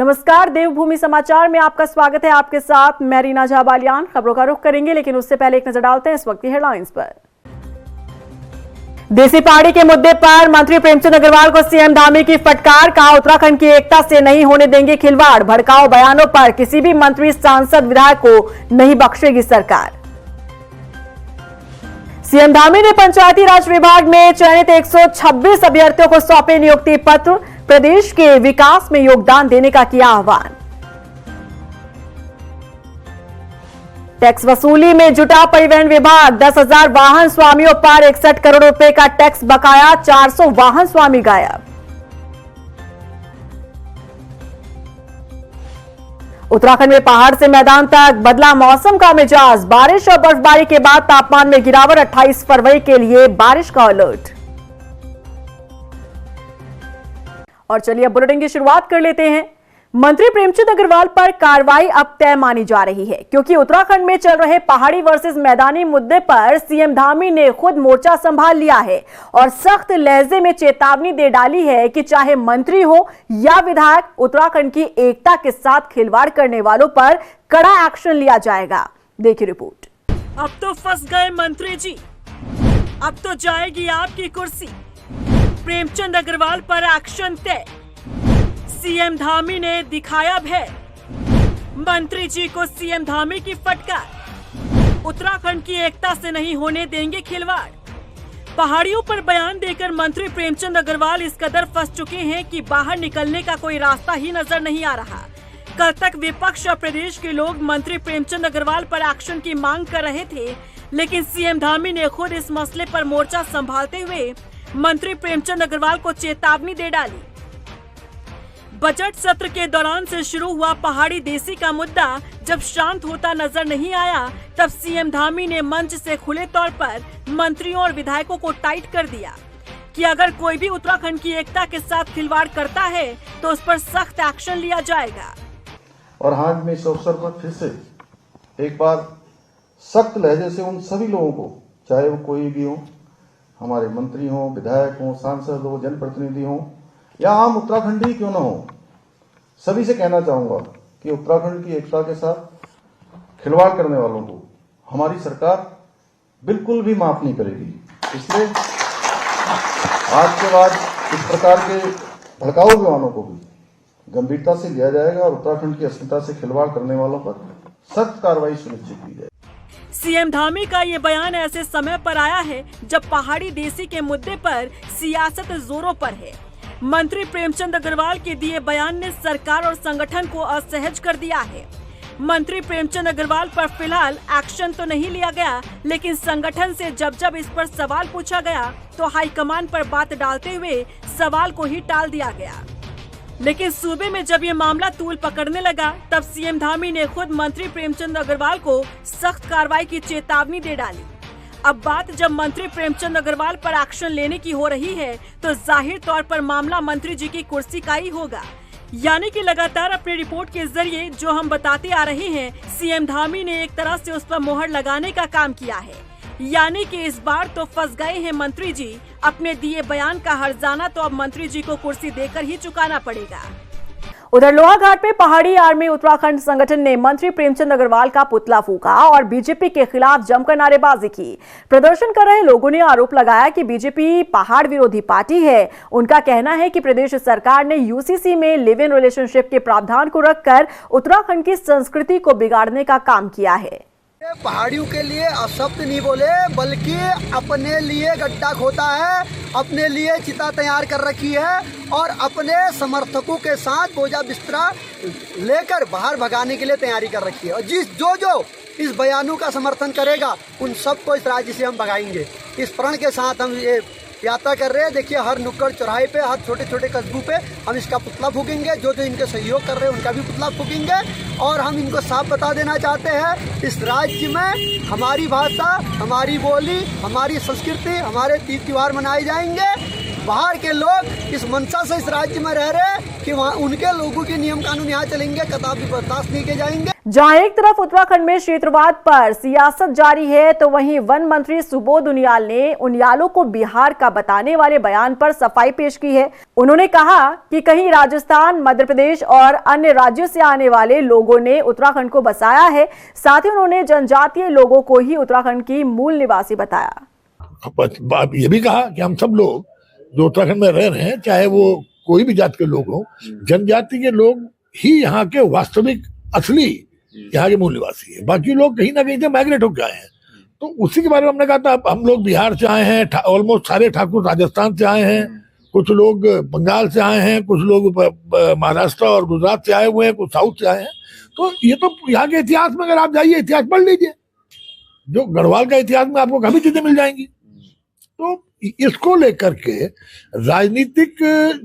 नमस्कार, देवभूमि समाचार में आपका स्वागत है। आपके साथ मैं रीना झा बालियान। खबरों का रुख करेंगे, लेकिन उससे पहले एक नजर डालते हैं इस वक्त की हेडलाइंस पर। देसी पहाड़ी के मुद्दे पर मंत्री प्रेमचंद अग्रवाल को सीएम धामी की फटकार। कहा, उत्तराखंड की एकता से नहीं होने देंगे खिलवाड़। भड़काऊ बयानों पर किसी भी मंत्री, सांसद, विधायक को नहीं बख्शेगी सरकार। सीएम धामी ने पंचायती राज विभाग में चयनित 126 अभ्यर्थियों को सौंपे नियुक्ति पत्र। प्रदेश के विकास में योगदान देने का किया आह्वान। टैक्स वसूली में जुटा परिवहन विभाग। 10,000 वाहन स्वामियों पर 61 करोड़ रुपए का टैक्स बकाया। 400 वाहन स्वामी गायब। उत्तराखंड में पहाड़ से मैदान तक बदला मौसम का मिजाज। बारिश और बर्फबारी के बाद तापमान में गिरावट। 28 फरवरी के लिए बारिश का अलर्ट। और चलिए अब बुलेटिन की शुरुआत कर लेते हैं। मंत्री प्रेमचंद अग्रवाल पर कार्रवाई अब तय मानी जा रही है, क्योंकि उत्तराखंड में चल रहे पहाड़ी वर्सेस मैदानी मुद्दे पर सीएम धामी ने खुद मोर्चा संभाल लिया है और सख्त लहजे में चेतावनी दे डाली है कि चाहे मंत्री हो या विधायक, उत्तराखंड की एकता के साथ खिलवाड़ करने वालों पर कड़ा एक्शन लिया जाएगा। देखिए रिपोर्ट। अब तो फंस गए मंत्री जी, अब तो जाएगी आपकी कुर्सी। प्रेमचंद अग्रवाल पर एक्शन तय। सीएम धामी ने दिखाया भय। मंत्री जी को सीएम धामी की फटकार। उत्तराखंड की एकता से नहीं होने देंगे खिलवाड़। पहाड़ियों पर बयान देकर मंत्री प्रेमचंद अग्रवाल इस कदर फंस चुके हैं कि बाहर निकलने का कोई रास्ता ही नजर नहीं आ रहा। कल तक विपक्ष और प्रदेश के लोग मंत्री प्रेमचंद अग्रवाल पर एक्शन की मांग कर रहे थे, लेकिन सीएम धामी ने खुद इस मसले पर मोर्चा संभालते हुए मंत्री प्रेमचंद अग्रवाल को चेतावनी दे डाली। बजट सत्र के दौरान से शुरू हुआ पहाड़ी देसी का मुद्दा जब शांत होता नजर नहीं आया, तब सीएम धामी ने मंच से खुले तौर पर मंत्रियों और विधायकों को टाइट कर दिया कि अगर कोई भी उत्तराखंड की एकता के साथ खिलवाड़ करता है तो उस पर सख्त एक्शन लिया जाएगा। और आज मैं इस अवसर पर फिर से एक बार सख्त लहजे से उन सभी लोगों को, चाहे वो कोई भी हो, हमारे मंत्री हो, विधायक हो, सांसद हो, जनप्रतिनिधि हो या आम उत्तराखंडी क्यों न हो, सभी से कहना चाहूंगा कि उत्तराखंड की एकता के साथ खिलवाड़ करने वालों को हमारी सरकार बिल्कुल भी माफ नहीं करेगी। इसलिए आज के बाद इस प्रकार के भड़काऊ बयानों को भी गंभीरता से लिया जाएगा और उत्तराखंड की अस्मिता से खिलवाड़ करने वालों पर सख्त कार्रवाई सुनिश्चित की जाएगी। सीएम धामी का ये बयान ऐसे समय पर आया है जब पहाड़ी देसी के मुद्दे पर सियासत जोरों पर है। मंत्री प्रेमचंद अग्रवाल के दिए बयान ने सरकार और संगठन को असहज कर दिया है। मंत्री प्रेमचंद अग्रवाल पर फिलहाल एक्शन तो नहीं लिया गया, लेकिन संगठन से जब इस पर सवाल पूछा गया तो हाईकमान पर बात डालते हुए सवाल को ही टाल दिया गया। लेकिन सूबे में जब ये मामला तूल पकड़ने लगा, तब सीएम धामी ने खुद मंत्री प्रेमचंद अग्रवाल को सख्त कार्रवाई की चेतावनी दे डाली। अब बात जब मंत्री प्रेमचंद अग्रवाल पर एक्शन लेने की हो रही है, तो जाहिर तौर पर मामला मंत्री जी की कुर्सी का ही होगा। यानी कि लगातार अपनी रिपोर्ट के जरिए जो हम बताते आ रहे हैं, सीएम धामी ने एक तरह से उस पर मोहर लगाने का काम किया है। यानी कि इस बार तो फंस गए हैं मंत्री जी। अपने दिए बयान का हर्जाना तो अब मंत्री जी को कुर्सी देकर ही चुकाना पड़ेगा। उधर लोहाघाट में पहाड़ी आर्मी उत्तराखंड संगठन ने मंत्री प्रेमचंद अग्रवाल का पुतला फूंका और बीजेपी के खिलाफ जमकर नारेबाजी की। प्रदर्शन कर रहे लोगों ने आरोप लगाया कि बीजेपी पहाड़ विरोधी पार्टी है। उनका कहना है कि प्रदेश सरकार ने यूसीसी में लिव इन रिलेशनशिप के प्रावधान को रखकर उत्तराखंड की संस्कृति को बिगाड़ने का काम किया है। पहाड़ियों के लिए अशब्द नहीं बोले, बल्कि अपने लिए गड्ढा खोदा है, अपने लिए चिता तैयार कर रखी है और अपने समर्थकों के साथ बोझा बिस्तरा लेकर बाहर भगाने के लिए तैयारी कर रखी है। और जो इस बयानों का समर्थन करेगा, उन सबको इस राज्य से हम भगाएंगे। इस प्रण के साथ हम ये यात्रा कर रहे हैं। देखिए, हर नुक्कड़ चौराहे पे, हर छोटे छोटे कस्बों पे हम इसका पुतला फूकेंगे। जो इनके सहयोग कर रहे हैं उनका भी पुतला फूकेंगे। और हम इनको साफ बता देना चाहते हैं, इस राज्य में हमारी भाषा, हमारी बोली, हमारी संस्कृति, हमारे तीज त्योहार मनाए जाएंगे। बाहर के लोग इस मंशा से इस राज्य में रह रहे हैं कि वहाँ उनके लोगों के नियम कानून यहाँ चलेंगे, कदापि बर्दाश्त नहीं किए जाएंगे। जहां एक तरफ उत्तराखंड में क्षेत्रवाद पर सियासत जारी है, तो वहीं वन मंत्री सुबोध उनियाल ने उनियालों को बिहार का बताने वाले बयान पर सफाई पेश की है। उन्होंने कहा कि कहीं राजस्थान, मध्य प्रदेश और अन्य राज्यों से आने वाले लोगों ने उत्तराखंड को बसाया है। साथ ही उन्होंने जनजातीय लोगों को ही उत्तराखंड की मूल निवासी बताया। ये भी कहा कि हम सब लोग जो उत्तराखंड में रह रहे हैं, चाहे वो कोई भी जाति के लोग हो, जनजाति के लोग ही यहाँ के वास्तविक असली यहाँ के मूल निवासी है। बाकी लोग कहीं ना कहीं से माइग्रेट होकर आए हैं। तो उसी के बारे में हमने कहा था, हम लोग बिहार से आए हैं, ऑलमोस्ट सारे ठाकुर राजस्थान से आए हैं, कुछ लोग बंगाल से आए हैं, कुछ लोग महाराष्ट्र और गुजरात से आए हुए हैं, कुछ साउथ से आए हैं। तो ये तो यहाँ के इतिहास में, अगर आप जाइए इतिहास पढ़ लीजिए, जो गढ़वाल का इतिहास में आपको काफी चीजें मिल जाएंगी। तो इसको लेकर के राजनीतिक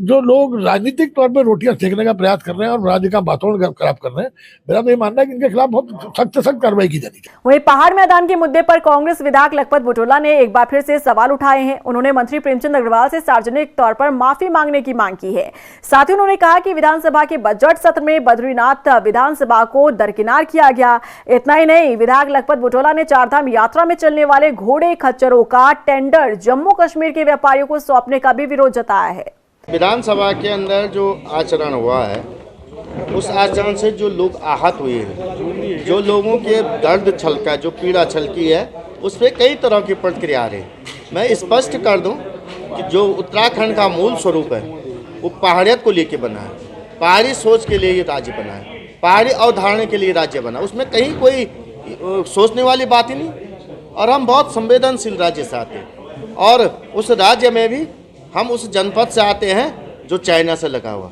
जो लोग राजनीतिक तौर पर रोटियां सेकने का प्रयास कर रहे हैं और राज्य का वातावरण खराब कर रहे हैं, मेरा तो ये मानना है कि इनके खिलाफ बहुत सख्त से सख्त कार्रवाई की जानी चाहिए। वहीं पहाड़ मैदान के मुद्दे पर कांग्रेस विधायक लखपत बुटोला ने एक बार फिर से सवाल उठाए हैं। उन्होंने मंत्री प्रेमचंद अग्रवाल से सार्वजनिक तौर पर माफी मांगने की मांग की है। साथ ही उन्होंने कहा कि विधानसभा के बजट सत्र में बद्रीनाथ विधानसभा को दरकिनार किया गया। इतना ही नहीं, विधायक लखपत बुटोला ने चारधाम यात्रा में चलने वाले घोड़े खच्चरों का टेंडर जम्मू कश्मीर के व्यापारियों को सौंपने का भी विरोध जताया है। विधानसभा के अंदर जो आचरण हुआ है, उस आचरण से जो लोग आहत हुए हैं, जो लोगों के दर्द छलका, जो पीड़ा छलकी है, उस पर कई तरह की प्रतिक्रिया आ रही है। मैं स्पष्ट कर दूं कि जो उत्तराखंड का मूल स्वरूप है वो पहाड़ियत को लेके बना है, पहाड़ी सोच के लिए ये राज्य बना है, पहाड़ी अवधारणा के लिए राज्य बना। उसमें कहीं कोई सोचने वाली बात ही नहीं। और हम बहुत संवेदनशील राज्य से आते हैं, और उस राज्य में भी हम उस जनपद से आते हैं जो चाइना से लगा हुआ,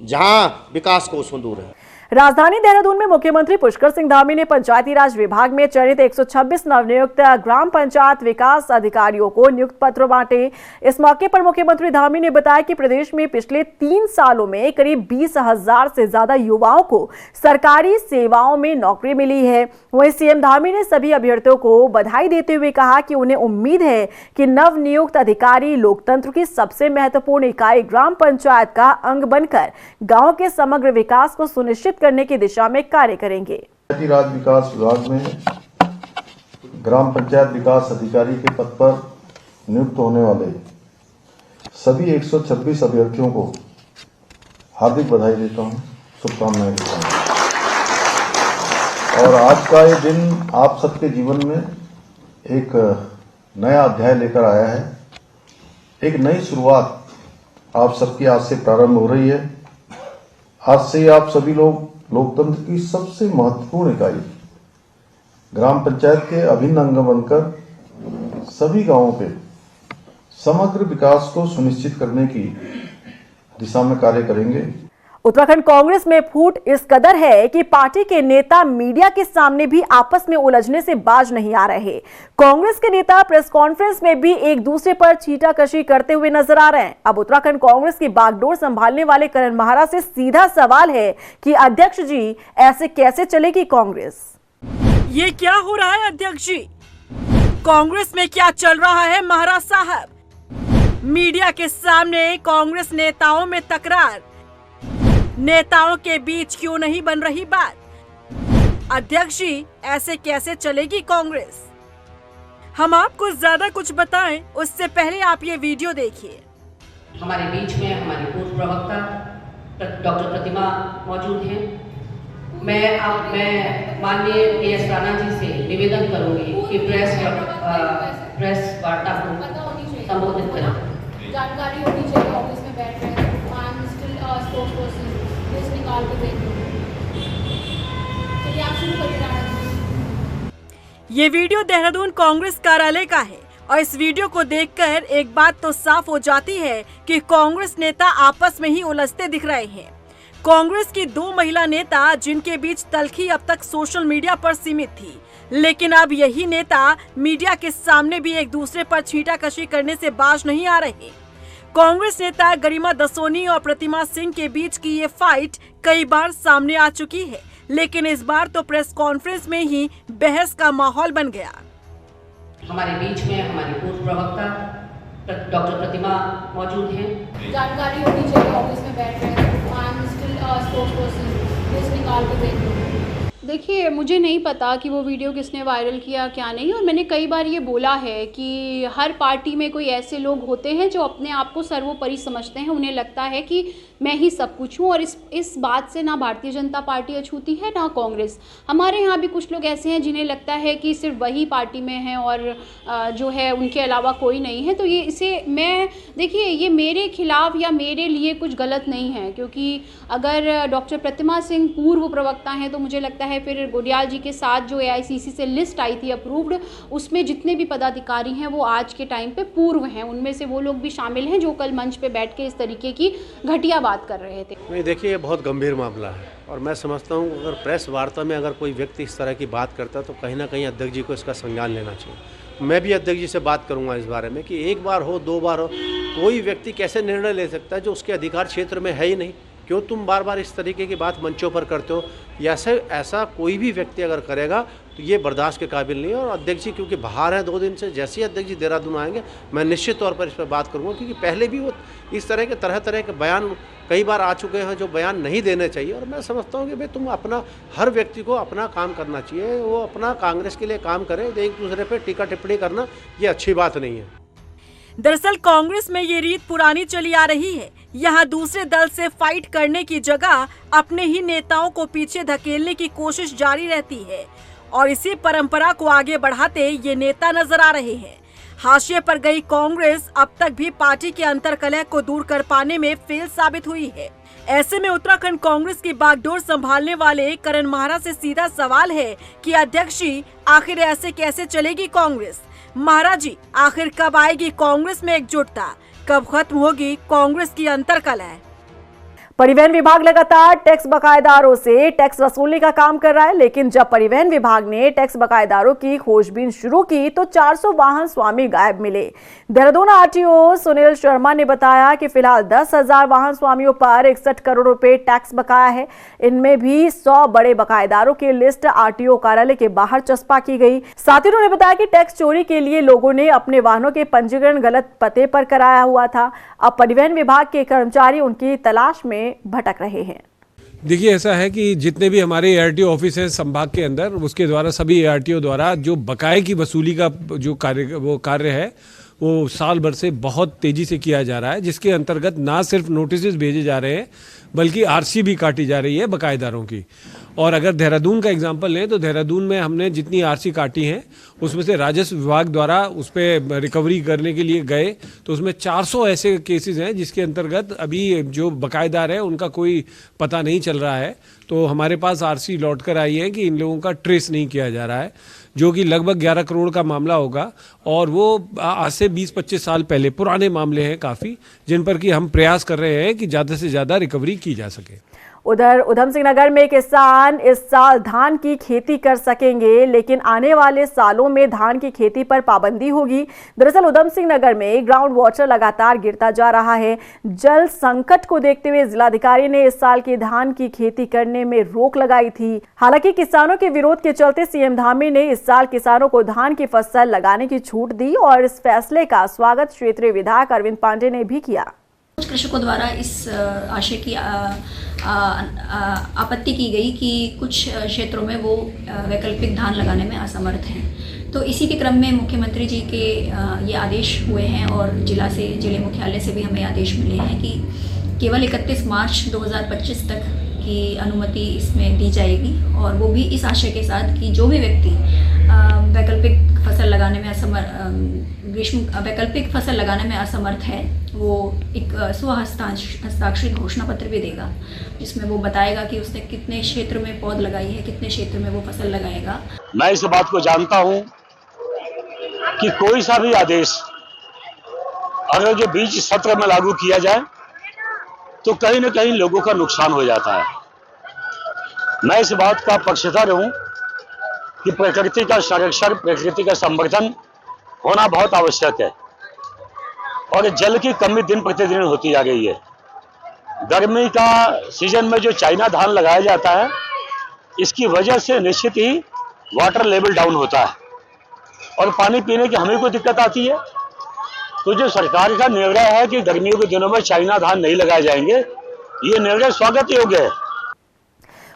जहां विकास कोसों दूर है। राजधानी देहरादून में मुख्यमंत्री पुष्कर सिंह धामी ने पंचायती राज विभाग में चयनित 126 नवनियुक्त ग्राम पंचायत विकास अधिकारियों को नियुक्ति पत्र बांटे। इस मौके पर मुख्यमंत्री धामी ने बताया कि प्रदेश में पिछले 3 सालों में करीब 20,000 से ज्यादा युवाओं को सरकारी सेवाओं में नौकरी मिली है। वहीं सीएम धामी ने सभी अभ्यर्थियों को बधाई देते हुए कहा कि उन्हें उम्मीद है कि नवनियुक्त अधिकारी लोकतंत्र की सबसे महत्वपूर्ण इकाई ग्राम पंचायत का अंग बनकर गाँव के समग्र विकास को सुनिश्चित करने की दिशा में कार्य करेंगे। पंचायती राज विकास विभाग में ग्राम पंचायत विकास अधिकारी के पद पर नियुक्त होने वाले सभी 126 अभ्यर्थियों को हार्दिक बधाई देता हूं, शुभकामनाएं देता हूं। और आज का ये दिन आप सबके जीवन में एक नया अध्याय लेकर आया है। एक नई शुरुआत आप सबकी आज से प्रारंभ हो रही है। आज से आप सभी लोग लोकतंत्र की सबसे महत्वपूर्ण इकाई ग्राम पंचायत के अभिन्न अंग बनकर सभी गांवों के समग्र विकास को सुनिश्चित करने की दिशा में कार्य करेंगे। उत्तराखंड कांग्रेस में फूट इस कदर है कि पार्टी के नेता मीडिया के सामने भी आपस में उलझने से बाज नहीं आ रहे। कांग्रेस के नेता प्रेस कॉन्फ्रेंस में भी एक दूसरे पर छींटाकशी करते हुए नजर आ रहे हैं। अब उत्तराखंड कांग्रेस की बागडोर संभालने वाले करण महारा से सीधा सवाल है कि अध्यक्ष जी, ऐसे कैसे चलेगी कांग्रेस? ये क्या हो रहा है अध्यक्ष जी? कांग्रेस में क्या चल रहा है महाराज साहब? मीडिया के सामने कांग्रेस नेताओं में तकरार, नेताओं के बीच क्यों नहीं बन रही बात? अध्यक्ष जी, ऐसे कैसे चलेगी कांग्रेस? हम आपको ज्यादा कुछ बताएं उससे पहले आप ये वीडियो देखिए। हमारे बीच में हमारी पूर्व प्रवक्ता डॉक्टर प्रतिमा मौजूद हैं। मैं माननीय PS राणा जी से निवेदन करूंगी कि प्रेस वार्ता को संबोधित करें। जानकारी होनी चाहिए, ऑफिस में बैठ रहे हैं, निकाल के चलिए आप शुरू करिए राणा जी। ये वीडियो देहरादून कांग्रेस कार्यालय का है और इस वीडियो को देखकर एक बात तो साफ हो जाती है कि कांग्रेस नेता आपस में ही उलझते दिख रहे हैं। कांग्रेस की 2 महिला नेता जिनके बीच तल्खी अब तक सोशल मीडिया पर सीमित थी, लेकिन अब यही नेता मीडिया के सामने भी एक दूसरे पर छींटाकशी करने से बाज नहीं आ रहे। कांग्रेस नेता गरिमा दसोनी और प्रतिमा सिंह के बीच की ये फाइट कई बार सामने आ चुकी है, लेकिन इस बार तो प्रेस कॉन्फ्रेंस में ही बहस का माहौल बन गया। हमारे बीच में हमारी पूर्व प्रवक्ता डॉक्टर प्रतिमा मौजूद हैं। जानकारी होनी चाहिए, ऑफिस में बैठ रहे हैं, निकाल के देखिए, मुझे नहीं पता कि वो वीडियो किसने वायरल किया क्या नहीं, और मैंने कई बार ये बोला है कि हर पार्टी में कोई ऐसे लोग होते हैं जो अपने आप को सर्वोपरि समझते हैं। उन्हें लगता है कि मैं ही सब कुछ हूँ, और इस बात से ना भारतीय जनता पार्टी अछूती है ना कांग्रेस। हमारे यहाँ भी कुछ लोग ऐसे हैं जिन्हें लगता है कि सिर्फ वही पार्टी में हैं और जो है उनके अलावा कोई नहीं है। तो देखिए ये मेरे खिलाफ या मेरे लिए कुछ गलत नहीं है, क्योंकि अगर डॉक्टर प्रतिमा सिंह पूर्व प्रवक्ता हैं तो मुझे लगता है फिर गोडियाल जी के साथ जो AICC से लिस्ट आई थी अप्रूव्ड, उसमें जितने भी पदाधिकारी हैं वो आज के टाइम पे पूर्व हैं। उनमें से वो लोग भी शामिल हैं जो कल मंच पे बैठ के इस तरीके की घटिया बात कर रहे थे। नहीं, देखिए ये बहुत गंभीर मामला है, और मैं समझता हूँ अगर प्रेस वार्ता में अगर कोई व्यक्ति इस तरह की बात करता है तो कहीं ना कहीं अध्यक्ष जी को इसका संज्ञान लेना चाहिए। मैं भी अध्यक्ष जी से बात करूंगा इस बारे में कि एक बार हो, दो बार हो, कोई व्यक्ति कैसे निर्णय ले सकता है जो उसके अधिकार क्षेत्र में है ही नहीं। क्यों तुम बार बार इस तरीके की बात मंचों पर करते हो? ऐसा कोई भी व्यक्ति अगर करेगा तो ये बर्दाश्त के काबिल नहीं है। और अध्यक्ष जी क्योंकि बाहर हैं 2 दिन से, जैसे ही अध्यक्ष जी देहरादून आएंगे मैं निश्चित तौर पर इस पर बात करूंगा, क्योंकि पहले भी वो इस तरह के तरह के बयान कई बार आ चुके हैं जो बयान नहीं देने चाहिए। और मैं समझता हूँ कि भाई तुम अपना, हर व्यक्ति को अपना काम करना चाहिए, वो अपना कांग्रेस के लिए काम करे, एक दूसरे पर टीका टिप्पणी करना ये अच्छी बात नहीं है। दरअसल कांग्रेस में ये रीत पुरानी चली आ रही है। यहाँ दूसरे दल से फाइट करने की जगह अपने ही नेताओं को पीछे धकेलने की कोशिश जारी रहती है, और इसी परंपरा को आगे बढ़ाते ये नेता नजर आ रहे हैं। हाशिए पर गई कांग्रेस अब तक भी पार्टी के अंतर्कलह को दूर कर पाने में फेल साबित हुई है। ऐसे में उत्तराखंड कांग्रेस की बागडोर संभालने वाले करण माहरा से सीधा सवाल है कि अध्यक्ष जी, आखिर ऐसे कैसे चलेगी कांग्रेस? महाराज जी, आखिर कब आएगी कांग्रेस में एकजुटता? कब खत्म होगी कांग्रेस की अंतर्कलह? परिवहन विभाग लगातार टैक्स बकायेदारों से टैक्स वसूलने का काम कर रहा है, लेकिन जब परिवहन विभाग ने टैक्स बकायेदारों की खोजबीन शुरू की तो 400 वाहन स्वामी गायब मिले। देहरादून RTO सुनील शर्मा ने बताया कि फिलहाल 10,000 वाहन स्वामियों पर 61 करोड़ रुपए टैक्स बकाया है। इनमें भी 100 बड़े बकायेदारों की लिस्ट RTO कार्यालय के बाहर चस्पा की गई। साथ ही उन्होंने बताया कि टैक्स चोरी के लिए लोगों ने अपने वाहनों के पंजीकरण गलत पते पर कराया हुआ था। अब परिवहन विभाग के कर्मचारी उनकी तलाश में भटक रहे हैं। देखिए, ऐसा है कि जितने भी हमारे ARTO ऑफिस हैं संभाग के अंदर, उसके द्वारा सभी ARTO द्वारा जो बकाये की वसूली का जो कार्य है वो साल भर से बहुत तेजी से किया जा रहा है, जिसके अंतर्गत ना सिर्फ नोटिस भेजे जा रहे हैं बल्कि RC भी काटी जा रही है बकायेदारों की। और अगर देहरादून का एग्जांपल लें तो देहरादून में हमने जितनी RC काटी हैं उसमें से राजस्व विभाग द्वारा उस पर रिकवरी करने के लिए गए तो उसमें 400 ऐसे केसेस हैं जिसके अंतर्गत अभी जो बकायेदार है उनका कोई पता नहीं चल रहा है। तो हमारे पास RC लौट कर आई है कि इन लोगों का ट्रेस नहीं किया जा रहा है, जो कि लगभग 11 करोड़ का मामला होगा। और वो आज से 20-25 साल पहले पुराने मामले हैं काफ़ी, जिन पर कि हम प्रयास कर रहे हैं कि ज़्यादा से ज़्यादा रिकवरी की जा सके। उधर उधम सिंह नगर में किसान इस साल धान की खेती कर सकेंगे, लेकिन आने वाले सालों में धान की खेती पर पाबंदी होगी। दरअसल उधम सिंह नगर में ग्राउंड वाटर लगातार गिरता जा रहा है। जल संकट को देखते हुए जिलाधिकारी ने इस साल की धान की खेती करने में रोक लगाई थी। हालांकि किसानों के विरोध के चलते CM धामी ने इस साल किसानों को धान की फसल लगाने की छूट दी और इस फैसले का स्वागत क्षेत्रीय विधायक अरविंद पांडे ने भी किया। कुछ कृषकों द्वारा इस आशय की आपत्ति की गई कि कुछ क्षेत्रों में वो वैकल्पिक धान लगाने में असमर्थ हैं। तो इसी के क्रम में मुख्यमंत्री जी के ये आदेश हुए हैं और जिले मुख्यालय से भी हमें आदेश मिले हैं कि केवल 31 मार्च 2025 तक की अनुमति इसमें दी जाएगी, और वो भी इस आशय के साथ कि जो भी व्यक्ति वैकल्पिक फसल लगाने में वैकल्पिक फसल लगाने में असमर्थ है वो एक स्वहस्ताक्षरित घोषणा पत्र भी देगा, जिसमें वो बताएगा कि उसने कितने क्षेत्र में पौध लगाई है, कितने क्षेत्र में वो फसल लगाएगा। मैं इस बात को जानता हूं कि कोई सा भी आदेश अगर जो बीच सत्र में लागू किया जाए तो कहीं न कहीं लोगों का नुकसान हो जाता है। मैं इस बात का पक्षधर हूं कि प्रकृति का संरक्षण, प्रकृति का संवर्धन होना बहुत आवश्यक है, और जल की कमी दिन प्रतिदिन होती जा रही है। गर्मी का सीजन में जो चाइना धान लगाया जाता है, इसकी वजह से निश्चित ही वाटर लेवल डाउन होता है और पानी पीने की हमें कोई दिक्कत आती है। तो जो सरकार का निर्णय है कि गर्मियों के दिनों में चाइना धान नहीं लगाए जाएंगे, ये निर्णय स्वागत योग्य है।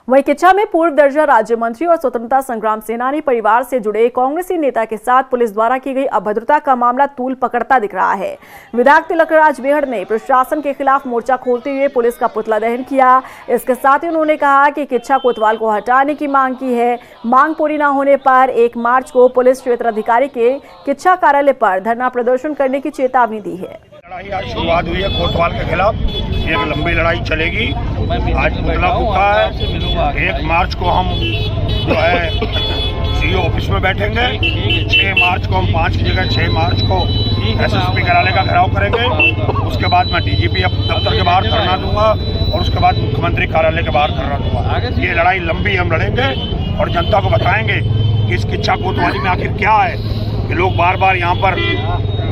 वहीं किच्छा में पूर्व दर्जा राज्य मंत्री और स्वतंत्रता संग्राम सेनानी परिवार से जुड़े कांग्रेसी नेता के साथ पुलिस द्वारा की गई अभद्रता का मामला तूल पकड़ता दिख रहा है। विधायक तिलकराज बेहड़ ने प्रशासन के खिलाफ मोर्चा खोलते हुए पुलिस का पुतला दहन किया। इसके साथ ही उन्होंने कहा कि किच्छा कोतवाल को हटाने की मांग की है। मांग पूरी न होने पर 1 मार्च को पुलिस क्षेत्राधिकारी के किच्छा कार्यालय पर धरना प्रदर्शन करने की चेतावनी दी है। लड़ाई आज शुरुआत हुई है कोतवाल के खिलाफ, एक लंबी लड़ाई चलेगी। आज पुतला फूका है। 1 मार्च को हम जो है सीओ ऑफिस में बैठेंगे। 6 मार्च को हम 5 की जगह 6 मार्च को एसएसपी कार्यालय का घेराव करेंगे। उसके बाद मैं डीजीपी दफ्तर के बाहर धरना दूंगा और उसके बाद मुख्यमंत्री कार्यालय के बाहर धरना दूंगा। ये लड़ाई लंबी हम लड़ेंगे और जनता को बताएंगे कि इस किच्छा कोतवाली में आखिर क्या है कि लोग बार बार यहाँ पर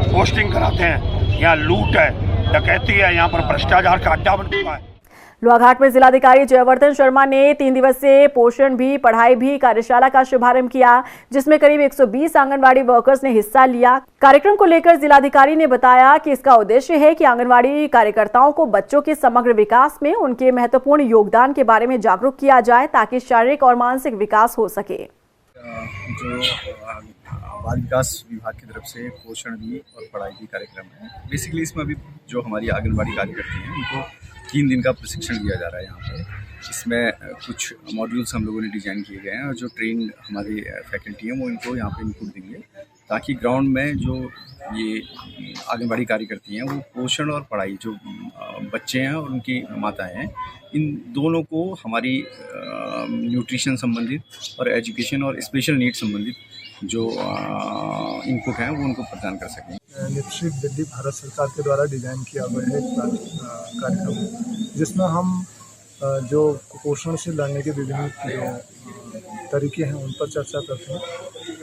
पोस्टिंग कराते हैं। यहाँ लूट है, डकैती है, यहाँ पर भ्रष्टाचार का अड्डा बन चुका है। लोहाघाट में जिलाधिकारी जयवर्धन शर्मा ने 3 दिवसीय पोषण भी पढ़ाई भी कार्यशाला का शुभारंभ किया, जिसमें करीब 120 आंगनवाड़ी वर्कर्स ने हिस्सा लिया। कार्यक्रम को लेकर जिलाधिकारी ने बताया कि इसका उद्देश्य है कि आंगनवाड़ी कार्यकर्ताओं को बच्चों के समग्र विकास में उनके महत्वपूर्ण योगदान के बारे में जागरूक किया जाए ताकि शारीरिक और मानसिक विकास हो सके। जो बाल विकास विभाग की तरफ से पोषण भी और पढ़ाई भी कार्यक्रम है। बेसिकली इसमें अभी जो हमारी आंगनबाड़ी कार्यकर्ती हैं उनको 3 दिन का प्रशिक्षण दिया जा रहा है यहाँ पे। इसमें कुछ मॉड्यूल्स हम लोगों ने डिज़ाइन किए गए हैं और जो ट्रेन हमारे फैकल्टी हैं वो इनको यहाँ पे इनपुट देंगे ताकि ग्राउंड में जो ये आंगनबाड़ी कार्यकर्ती हैं वो पोषण और पढ़ाई, जो बच्चे हैं और उनकी माताएं हैं, इन दोनों को हमारी न्यूट्रिशन संबंधित और एजुकेशन और स्पेशल नीड संबंधित जो इनपुट हैं वो उनको प्रदान कर सकें। निश्चित दिल्ली भारत सरकार के द्वारा डिज़ाइन किया हुआ है एक कार्यक्रम जिसमें हम जो कुपोषण से लड़ने के विभिन्न जो तरीके हैं उन पर चर्चा करते हैं,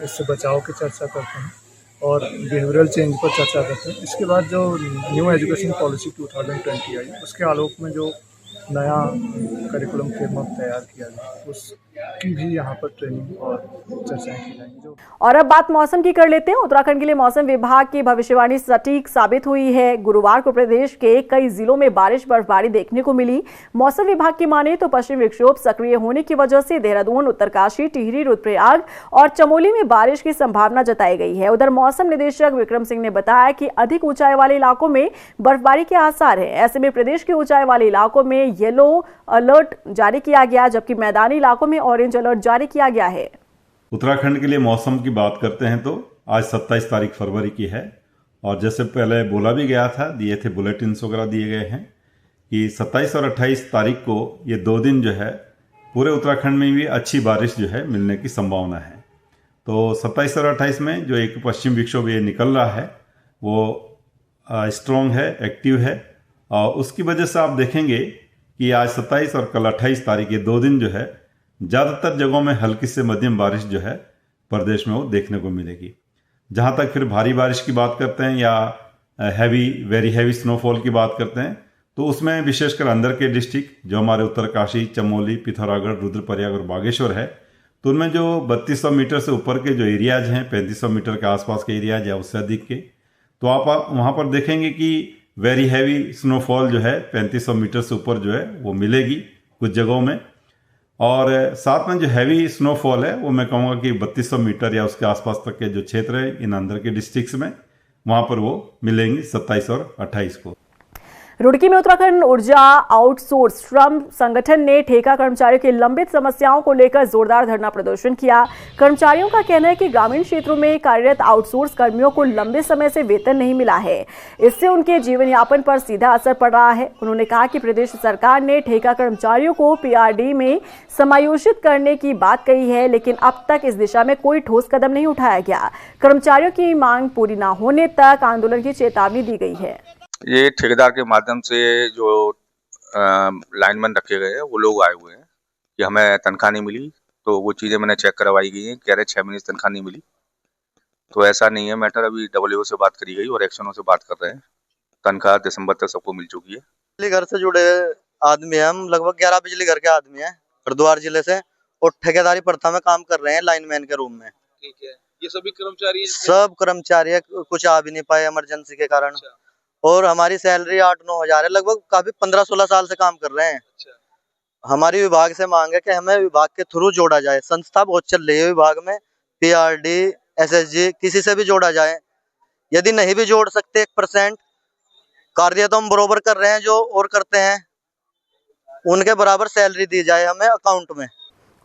इससे बचाव की चर्चा करते हैं और बिहेवियरल चेंज पर चर्चा करते हैं। इसके बाद जो न्यू एजुकेशन पॉलिसी 2020 आई उसके आलोक में जो नया करिकुलम फ्रेमवर्क तैयार किया गया उसकी भी यहाँ पर ट्रेनिंग और चर्चाएं की जाएंगी। और अब बात मौसम की कर लेते हैं। उत्तराखंड के लिए मौसम विभाग की भविष्यवाणी सटीक साबित हुई है। गुरुवार को प्रदेश के कई जिलों में बारिश बर्फबारी देखने को मिली। मौसम विभाग की माने तो पश्चिम विक्षोभ सक्रिय होने की वजह से देहरादून, उत्तरकाशी, टिहरी, रुद्रप्रयाग और चमोली में बारिश की संभावना जताई गई है। उधर मौसम निदेशक विक्रम सिंह ने बताया कि अधिक ऊंचाई वाले इलाकों में बर्फबारी के आसार है। ऐसे में प्रदेश के ऊंचाई वाले इलाकों में येलो अलर्ट जारी किया गया, जबकि मैदानी इलाकों में ऑरेंज अलर्ट जारी किया गया है। उत्तराखंड के लिए मौसम की बात करते हैं तो आज 27 तारीख फरवरी की है और जैसे पहले बोला भी गया था, दिए थे बुलेटिन्स वगैरह दिए गए हैं कि 27 और 28 तारीख को ये 2 दिन जो है पूरे उत्तराखंड में भी अच्छी बारिश जो है मिलने की संभावना है। तो 27 और 28 में जो एक पश्चिम विक्षोभ ये निकल रहा है वो स्ट्रॉन्ग है, एक्टिव है और उसकी वजह से आप देखेंगे कि आज 27 और कल 28 तारीख ये 2 दिन जो है ज़्यादातर जगहों में हल्की से मध्यम बारिश जो है प्रदेश में वो देखने को मिलेगी। जहाँ तक फिर भारी बारिश की बात करते हैं या वेरी हैवी स्नोफॉल की बात करते हैं तो उसमें विशेषकर अंदर के डिस्ट्रिक्ट जो हमारे उत्तरकाशी, चमोली, पिथौरागढ़, रुद्रप्रयाग और बागेश्वर है तो उनमें जो 3200 मीटर से ऊपर के जो एरियाज हैं, 3500 मीटर के आसपास के एरियाज या उससे अधिक के, तो आप वहाँ पर देखेंगे कि वेरी हैवी स्नोफॉल जो है 3500 मीटर से ऊपर जो है वो मिलेगी कुछ जगहों में। और साथ में जो हैवी स्नोफॉल है वो मैं कहूँगा कि 3200 मीटर या उसके आसपास तक के जो क्षेत्र है इन अंदर के डिस्ट्रिक्ट्स में वहाँ पर वो मिलेंगी 27 और 28 को। रुड़की में उत्तराखंड ऊर्जा आउटसोर्स श्रम संगठन ने ठेका कर्मचारियों की लंबित समस्याओं को लेकर जोरदार धरना प्रदर्शन किया। कर्मचारियों का कहना है कि ग्रामीण क्षेत्रों में कार्यरत आउटसोर्स कर्मियों को लंबे समय से वेतन नहीं मिला है, इससे उनके जीवन यापन पर सीधा असर पड़ रहा है। उन्होंने कहा कि प्रदेश सरकार ने ठेका कर्मचारियों को पीआरडी में समायोजित करने की बात कही है, लेकिन अब तक इस दिशा में कोई ठोस कदम नहीं उठाया गया। कर्मचारियों की मांग पूरी न होने तक आंदोलन की चेतावनी दी गई है। ये ठेकेदार के माध्यम से जो लाइनमैन रखे गए हैं वो लोग आए हुए हैं कि हमें तनख्वाह नहीं मिली, तो वो चीज़ें मैंने चेक करवाई गई हैं, कह रहे 6 महीने से तनख्वाह नहीं मिली। तो ऐसा नहीं है मैटर, अभी डब्ल्यूओ से बात करी गई और एक्शनों से बात कर रहे हैं। तनख्वाह दिसंबर तक सबको मिल चुकी है। बिजली घर से जुड़े आदमी हैं हम, लगभग 11 बिजली घर के आदमी हैं हरिद्वार जिले से, और ठेकेदारी प्रथा में काम कर रहे हैं लाइनमैन के रूम में। ठीक है, ये सभी कर्मचारी सब कर्मचारी कुछ आ भी नहीं पाए इमरजेंसी के कारण। और हमारी सैलरी 8-9 हजार है, लगभग काफी 15-16 साल से काम कर रहे हैं। हमारी विभाग से मांग है कि हमें विभाग के थ्रू जोड़ा जाए। संस्था बहुत चल रही है विभाग में, पीआरडी, एसएसजी, किसी से भी जोड़ा जाए। यदि नहीं भी जोड़ सकते 1% कार्य तो हम बरोबर कर रहे हैं, जो और करते हैं उनके बराबर सैलरी दी जाए हमें अकाउंट में।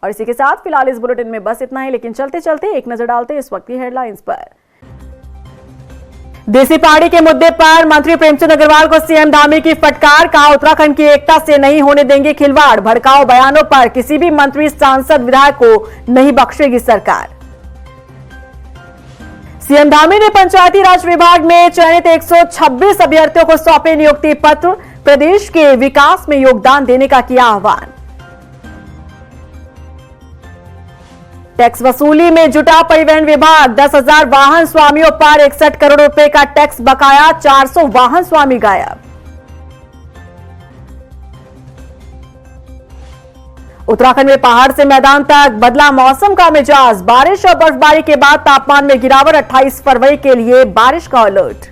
और इसी के साथ फिलहाल इस बुलेटिन में बस इतना ही, लेकिन चलते चलते एक नजर डालते हैं इस वक्त की हेडलाइंस पर। देसी पहाड़ी के मुद्दे पर मंत्री प्रेमचंद अग्रवाल को सीएम धामी की फटकार, कहा उत्तराखंड की एकता से नहीं होने देंगे खिलवाड़, भड़काऊ बयानों पर किसी भी मंत्री, सांसद, विधायक को नहीं बख्शेगी सरकार। सीएम धामी ने पंचायती राज विभाग में चयनित 126 अभ्यर्थियों को सौंपे नियुक्ति पत्र, प्रदेश के विकास में योगदान देने का किया आह्वान। टैक्स वसूली में जुटा परिवहन विभाग, 10,000 वाहन स्वामियों पर 61 करोड़ रुपए का टैक्स बकाया, 400 वाहन स्वामी गायब। उत्तराखंड में पहाड़ से मैदान तक बदला मौसम का मिजाज, बारिश और बर्फबारी के बाद तापमान में गिरावट, 28 फरवरी के लिए बारिश का अलर्ट।